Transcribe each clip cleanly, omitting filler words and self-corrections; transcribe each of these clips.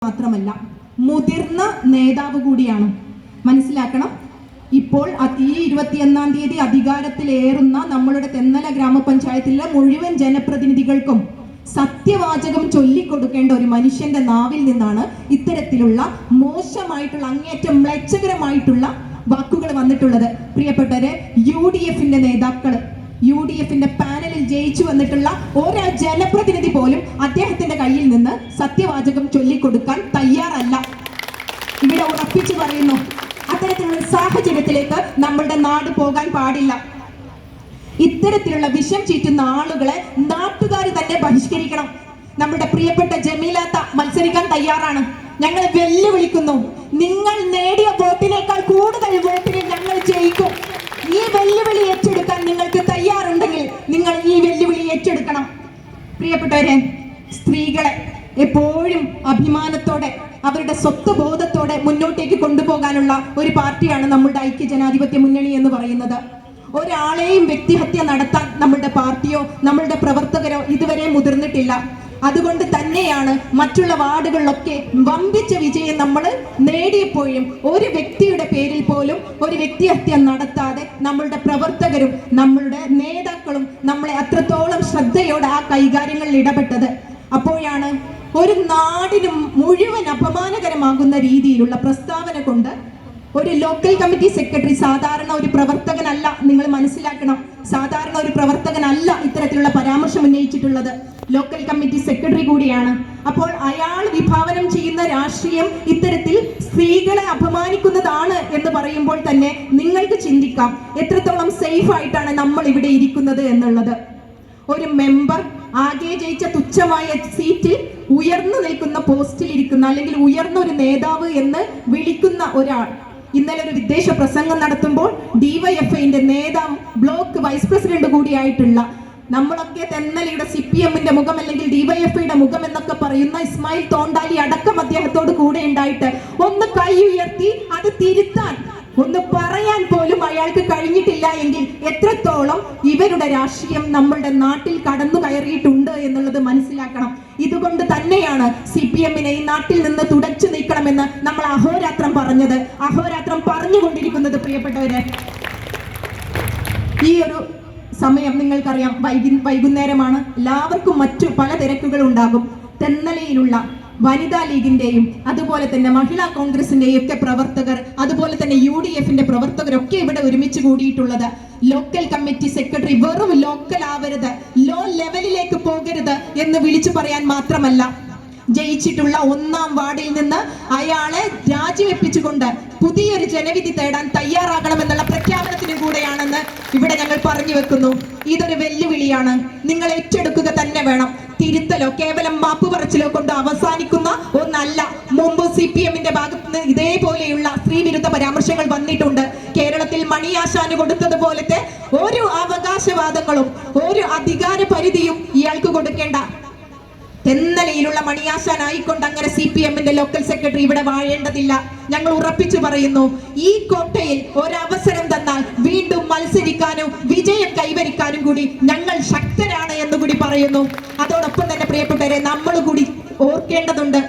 മാത്രമല്ല മുതിർന്ന നേതാവ് കൂടിയാണ്. മനസ്സിലാക്കണം. ഇപ്പോൾ ഈ 21-ാം തീയതി അധികാരത്തിലേറുന്ന നമ്മളുടെ തെന്നല ഗ്രാമപഞ്ചായത്തിലെ മുഴുവൻ ജനപ്രതിനിധികൾക്കും സത്യവാചകം ചൊല്ലിക്കൊടുക്കേണ്ട ഒരു മനുഷ്യന്റെ നാവിൽ നിന്നാണ് ഇത്തരത്തിലുള്ള മോശമായിട്ടുള്ള അങ്ങേറ്റം മ്ലേച്ഛകരമായിട്ടുള്ള വാക്കുകൾ വന്നിട്ടുള്ളത്. പ്രിയപ്പെട്ടവരെ, UDFന്റെ നേതാക്കള്, UDFന്റെ പാനലിൽ ജയിച്ചു വന്നിട്ടുള്ള ഒരു ജനപ്രതിനിധി പോലും അദ്ദേഹത്തിന്റെ കയ്യിൽ നിന്ന് സത്യവാചകം ചൊല്ലിക്കൊടുക്കാൻ തയ്യാറല്ല. ഇവിടെ ഉറപ്പിച്ചു പറയുന്നു, അത്തരത്തിലുള്ള സാഹചര്യത്തിലേക്ക് നമ്മളുടെ നാട് പോകാൻ പാടില്ല. ഇത്തരത്തിലുള്ള വിഷം ചീറ്റുന്ന ആളുകളെ നാട്ടുകാർ തന്നെ ബഹിഷ്കരിക്കണം. നമ്മുടെ പ്രിയപ്പെട്ട ജമീലാത്ത മത്സരിക്കാൻ തയ്യാറാണ്. ഞങ്ങൾ വെല്ലുവിളിക്കുന്നു. നിങ്ങൾ നേടിയ വോട്ടിനേക്കാൾ കൂടുതൽ വോട്ടിന് ഞങ്ങൾ ജയിക്കും. ഈ വെല്ലുവിളി ഏറ്റെടുക്കാൻ നിങ്ങൾക്ക് തയ്യാറുണ്ടെങ്കിൽ നിങ്ങൾ ഈ വെല്ലുവിളി ഏറ്റെടുക്കണം. പ്രിയപ്പെട്ടവരെ, സ്ത്രീകളെ എപ്പോഴും അഭിമാനത്തോടെ അവരുടെ സ്വത്ത് ബോധത്തോടെ മുന്നോട്ടേക്ക് കൊണ്ടുപോകാനുള്ള ഒരു പാർട്ടിയാണ് നമ്മളുടെ ഐക്യജനാധിപത്യ മുന്നണി എന്ന് പറയുന്നത്. ഒരാളെയും വ്യക്തിഹത്യ നടത്താൻ നമ്മളുടെ പാർട്ടിയോ നമ്മളുടെ പ്രവർത്തകരോ ഇതുവരെ മുതിർന്നിട്ടില്ല. അതുകൊണ്ട് തന്നെയാണ് മറ്റുള്ള വാർഡുകളിലൊക്കെ വമ്പിച്ച വിജയം നമ്മൾ നേടിയപ്പോഴും ഒരു വ്യക്തിയുടെ പേരിൽ പോലും ഒരു വ്യക്തിഹത്യ നടത്താതെ നമ്മളുടെ പ്രവർത്തകരും നമ്മളുടെ നേതാക്കളും നമ്മളെ അത്രത്തോളം ശ്രദ്ധയോടെ ആ കൈകാര്യങ്ങളിൽ ഇടപെട്ടത്. അപ്പോഴാണ് ഒരു നാടിനും മുഴുവൻ അപമാനകരമാകുന്ന രീതിയിലുള്ള പ്രസ്താവന കൊണ്ട് ഒരു ലോക്കൽ കമ്മിറ്റി സെക്രട്ടറി, സാധാരണ ഒരു പ്രവർത്തകനല്ല, നിങ്ങൾ മനസ്സിലാക്കണം, സാധാരണ ഒരു പ്രവർത്തകനല്ല ഇത്തരത്തിലുള്ള പരാമർശം ഉന്നയിച്ചിട്ടുള്ളത്, ലോക്കൽ കമ്മിറ്റി സെക്രട്ടറി കൂടിയാണ്. അപ്പോൾ അയാൾ വിഭാവനം ചെയ്യുന്ന രാഷ്ട്രീയം ഇത്തരത്തിൽ സ്ത്രീകളെ അപമാനിക്കുന്നതാണ് എന്ന് പറയുമ്പോൾ തന്നെ നിങ്ങൾക്ക് ചിന്തിക്കാം എത്രത്തോളം സേഫ് ആയിട്ടാണ് നമ്മൾ ഇവിടെ ഇരിക്കുന്നത് എന്നുള്ളത്. ഒരു മെമ്പർ ആകെ ജയിച്ച തുച്ഛമായ സീറ്റിൽ ഉയർന്നു നിൽക്കുന്ന പോസ്റ്റിൽ ഇരിക്കുന്ന, അല്ലെങ്കിൽ ഉയർന്ന ഒരു നേതാവ് എന്ന് വിളിക്കുന്ന ഒരാൾ ഇന്നലെ ഒരു വിദേശ പ്രസംഗം നടത്തുമ്പോൾ DYFIന്റെ നേതാവ്, ബ്ലോക്ക് വൈസ് പ്രസിഡന്റ് കൂടിയായിട്ടുള്ള, നമ്മളൊക്കെ തെന്നലയുടെ CPMന്റെ മുഖം അല്ലെങ്കിൽ DYFIയുടെ മുഖം എന്നൊക്കെ പറയുന്ന ഇസ്മായിൽ തോണ്ടാലി അടക്കം അദ്ദേഹത്തോട് കൂടെ ഉണ്ടായിട്ട് ഒന്ന് കൈ ഉയർത്തി അത് തിരുത്താൻ ഒന്ന് പറയാൻ പോലും അയാൾക്ക് കഴിഞ്ഞിട്ടില്ല എങ്കിൽ എത്രത്തോളം ഇവരുടെ രാഷ്ട്രീയം നമ്മളുടെ നാട്ടിൽ കടന്നു കയറിയിട്ടുണ്ട് എന്നുള്ളത് മനസ്സിലാക്കണം. ഇതുകൊണ്ട് തന്നെയാണ് CPMനെ ഈ നാട്ടിൽ നിന്ന് തുടച്ചു നീക്കണമെന്ന് നമ്മൾ അഹോരാത്രം പറഞ്ഞത്, അഹോരാത്രം പറഞ്ഞുകൊണ്ടിരിക്കുന്നത്. പ്രിയപ്പെട്ടവരെ, ഈ ഒരു സമയം നിങ്ങൾക്കറിയാം, വൈകുന്നേരമാണ്, എല്ലാവർക്കും മറ്റു പല തിരക്കുകൾ ഉണ്ടാകും. തെന്നലയിലുള്ള വനിതാ ലീഗിന്റെയും അതുപോലെ തന്നെ മഹിളാ കോൺഗ്രസിന്റെയും ഒക്കെ പ്രവർത്തകർ, അതുപോലെ തന്നെ UDFന്റെ പ്രവർത്തകരൊക്കെ ഇവിടെ ഒരുമിച്ച് കൂടിയിട്ടുള്ളത്. ലോക്കൽ കമ്മിറ്റി സെക്രട്ടറി വെറും ലോക്കൽ ആവരുത്, ലോ ലെവലിലേക്ക് പോകരുത് എന്ന് വിളിച്ചു പറയാൻ മാത്രമല്ല, ജയിച്ചിട്ടുള്ള 1-ാം വാർഡിൽ നിന്ന് അയാളെ രാജിവെപ്പിച്ചുകൊണ്ട് പുതിയൊരു ജനവിധി തേടാൻ തയ്യാറാകണമെന്നുള്ള പ്രഖ്യാപനത്തിനും കൂടെയാണെന്ന് ഇവിടെ ഞങ്ങൾ പറഞ്ഞു വെക്കുന്നു. ഇതൊരു വെല്ലുവിളിയാണ്, നിങ്ങൾ ഏറ്റെടുക്കുക തന്നെ വേണം. തിരുത്തലോ കേവലം മാപ്പ് പറച്ചിലോ കൊണ്ട് അവസാനിക്കുന്ന ഒന്നല്ല. മുമ്പ് CPMന്റെ ഭാഗത്ത് നിന്ന് ഇതേപോലെയുള്ള സ്ത്രീവിരുദ്ധ പരാമർശങ്ങൾ വന്നിട്ടുണ്ട്. കേരളത്തിൽ മണിയാശാന് കൊടുത്തതുപോലത്തെ ഒരു അവകാശവാദങ്ങളും ഒരു അധികാര പരിധിയും ഇയാൾക്ക് കൊടുക്കേണ്ട. തെന്നലയിലുള്ള മണിയാശാനായിക്കൊണ്ട് അങ്ങനെ CPMന്റെ ലോക്കൽ സെക്രട്ടറി ഇവിടെ വാഴേണ്ടതില്ല. ഞങ്ങൾ ഉറപ്പിച്ചു പറയുന്നു, ഈ കോട്ടയിൽ ഒരവസരം തന്നാൽ വീണ്ടും മത്സരിക്കാനും വിജയം കൈവരിക്കാനും കൂടി ഞങ്ങൾ ശക്തരാണ് എന്നുകൂടി പറയുന്നു. അതോടൊപ്പം തന്നെ പ്രിയപ്പെട്ടവരെ, നമ്മൾ കൂടി ഓർക്കേണ്ടതുണ്ട്,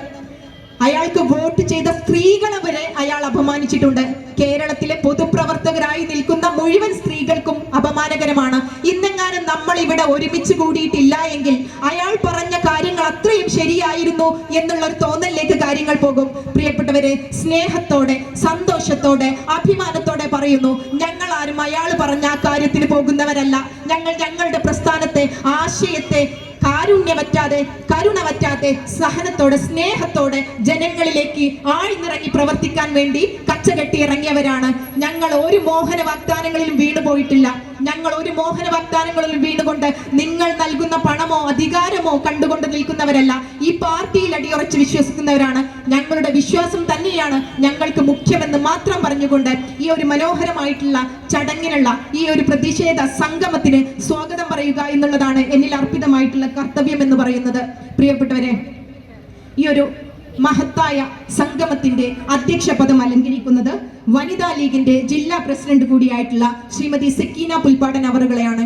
അയാൾക്ക് വോട്ട് ചെയ്ത സ്ത്രീകളെ വരെ അയാൾ അപമാനിച്ചിട്ടുണ്ട്. കേരളത്തിലെ പൊതുപ്രവർത്തകരായി നിൽക്കുന്ന മുഴുവൻ സ്ത്രീകൾക്കും അപമാനകരമാണ്. ഇന്നെങ്ങാനും നമ്മൾ ഇവിടെ ഒരുമിച്ച് കൂടിയിട്ടില്ല എങ്കിൽ അയാൾ പറഞ്ഞ കാര്യങ്ങൾ അത്രയും ശരിയായിരുന്നു എന്നുള്ള ഒരു തോന്നലിലേക്ക് കാര്യങ്ങൾ പോകും. പ്രിയപ്പെട്ടവരെ, സ്നേഹത്തോടെ, സന്തോഷത്തോടെ, അഭിമാനത്തോടെ പറയുന്നു, ഞങ്ങൾ ആരും അയാൾ പറഞ്ഞ ആ കാര്യത്തിന് പോകുന്നവരല്ല. ഞങ്ങൾ ഞങ്ങളുടെ പ്രസ്ഥാനത്തെ, ആശയത്തെ കാരുണ്യമറ്റാതെ, കരുണ പറ്റാതെ, സഹനത്തോടെ, സ്നേഹത്തോടെ ജനങ്ങളിലേക്ക് ആഴ്ന്നിറങ്ങി പ്രവർത്തിക്കാൻ വേണ്ടി കച്ചകെട്ടി ഇറങ്ങിയവരാണ്. ഞങ്ങൾ ഒരു മോഹന വാഗ്ദാനങ്ങളിലും വീണുപോയിട്ടില്ല. ഞങ്ങൾ ഒരു മോഹന വാഗ്ദാനങ്ങളിലും വീണുകൊണ്ട് നിങ്ങൾ നൽകുന്ന പണമോ അധികാരമോ കണ്ടുകൊണ്ട് നിൽക്കുന്നവരല്ല. ഈ പാർട്ടിയിൽ അടിയുറച്ച് വിശ്വസിക്കുന്നവരാണ്. ഞങ്ങളുടെ വിശ്വാസം തന്നെയാണ് ഞങ്ങൾക്ക് മുഖ്യമെന്ന് മാത്രം പറഞ്ഞുകൊണ്ട് ഈ ഒരു മനോഹരമായിട്ടുള്ള ചടങ്ങിനുള്ള ഈ ഒരു പ്രതിഷേധ സംഗമത്തിന് സ്വാഗതം പറയുക എന്നുള്ളതാണ് എന്നിൽ അർപ്പിതമായിട്ടുള്ള കർത്തവ്യം എന്ന് പറയുന്നത്. പ്രിയപ്പെട്ടവരെ, ഈ ഒരു മഹത്തായ സംഗമത്തിന്റെ അധ്യക്ഷ പദം അലങ്കരിക്കുന്നത് വനിതാ ലീഗിന്റെ ജില്ലാ പ്രസിഡന്റ് കൂടിയായിട്ടുള്ള ശ്രീമതി സക്കീന പുൽപ്പാടൻ അവറുകളെയാണ്.